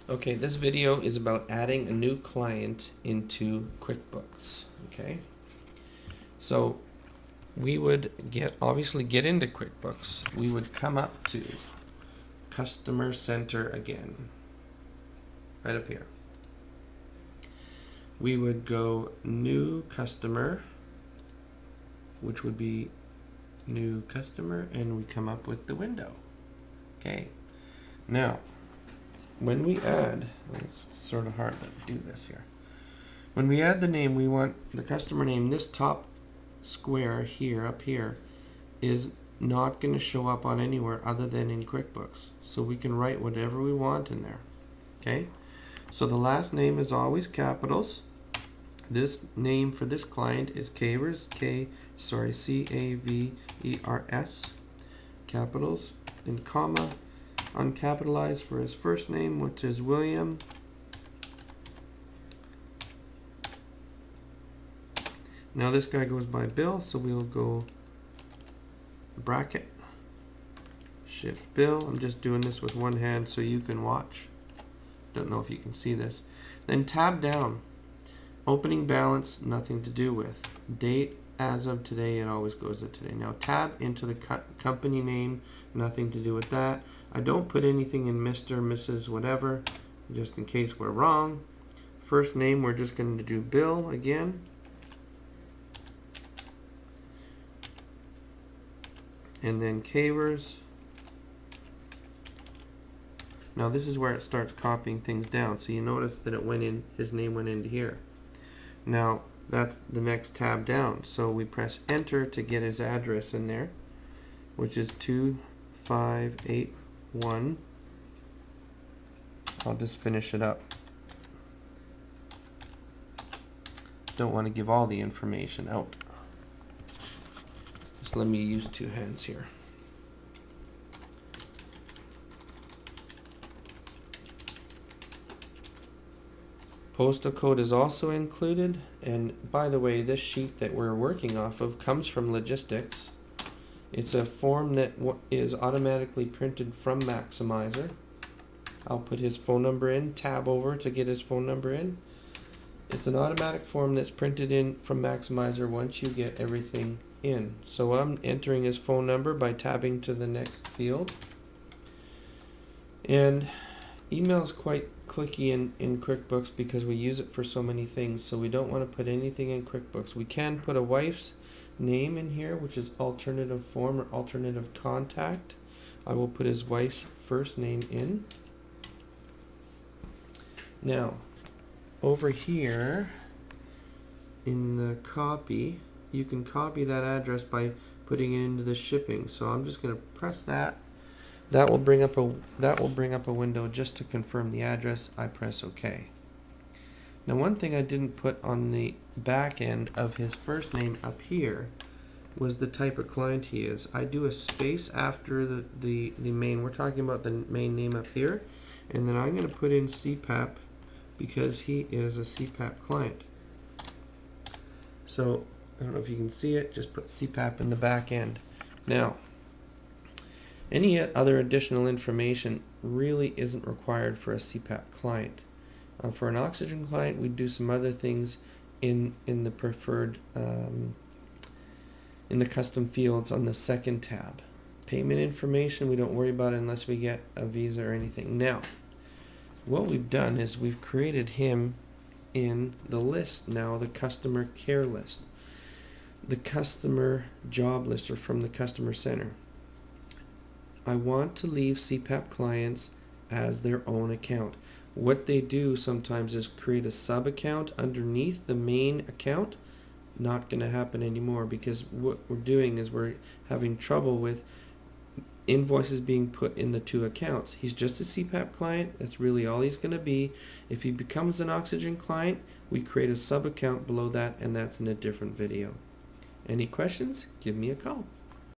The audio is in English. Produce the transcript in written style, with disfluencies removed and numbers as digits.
Okay, this video is about adding a new client into QuickBooks. Okay, so we would obviously get into QuickBooks. We would come up to Customer Center again, right up here. We would go New Customer, which would be New Customer, and we come up with the window. Okay, now when we add, it's sort of hard to do this here. When we add the name, we want the customer name. This top square here, up here, is not going to show up on anywhere other than in QuickBooks. So we can write whatever we want in there. Okay? So the last name is always capitals. This name for this client is Cavers, C-A-V-E-R-S, capitals, and comma, uncapitalized for his first name, which is William. Now this guy goes by Bill, so we'll go bracket, shift Bill. I'm just doing this with one hand so you can watch. Don't know if you can see this. Then tab down. Opening balance, nothing to do with. Date, as of today, it always goes to today. Now tab into the company name, nothing to do with that. I don't put anything in Mr., Mrs., whatever, just in case we're wrong. First name, we're just going to do Bill again. And then Cavers. Now this is where it starts copying things down. So you notice that it went in, his name went into here. Now that's the next tab down. So we press enter to get his address in there, which is 2581. I'll just finish it up. Don't want to give all the information out. Just let me use two hands here. Postal code is also included, and by the way, this sheet that we're working off of comes from Logistics. It's a form that is automatically printed from Maximizer. I'll put his phone number in, tab over to get his phone number in. It's an automatic form that's printed in from Maximizer once you get everything in. So I'm entering his phone number by tabbing to the next field. And email is quite clicky in QuickBooks because we use it for so many things, so we don't want to put anything in QuickBooks. We can put a wife's name in here, which is alternative form or alternative contact. I will put his wife's first name in. Now, over here in the copy, you can copy that address by putting it into the shipping. So I'm just going to press that. That will bring up a window just to confirm the address. I press OK. Now one thing I didn't put on the back end of his first name up here was the type of client he is. I do a space after the main. We're talking about the main name up here, and then I'm going to put in CPAP because he is a CPAP client. So I don't know if you can see it. Just put CPAP in the back end. Now, any other additional information really isn't required for a CPAP client. For an oxygen client, we do some other things in the preferred, in the custom fields on the second tab. Payment information, we don't worry about it unless we get a visa or anything. Now, what we've done is we've created him in the list now, the customer care list, the customer job list, or from the customer center. I want to leave CPAP clients as their own account. What they do sometimes is create a sub account underneath the main account. Not going to happen anymore because what we're doing is we're having trouble with invoices being put in the two accounts. He's just a CPAP client. That's really all he's going to be. If he becomes an oxygen client, we create a sub account below that, and that's in a different video. Any questions? Give me a call.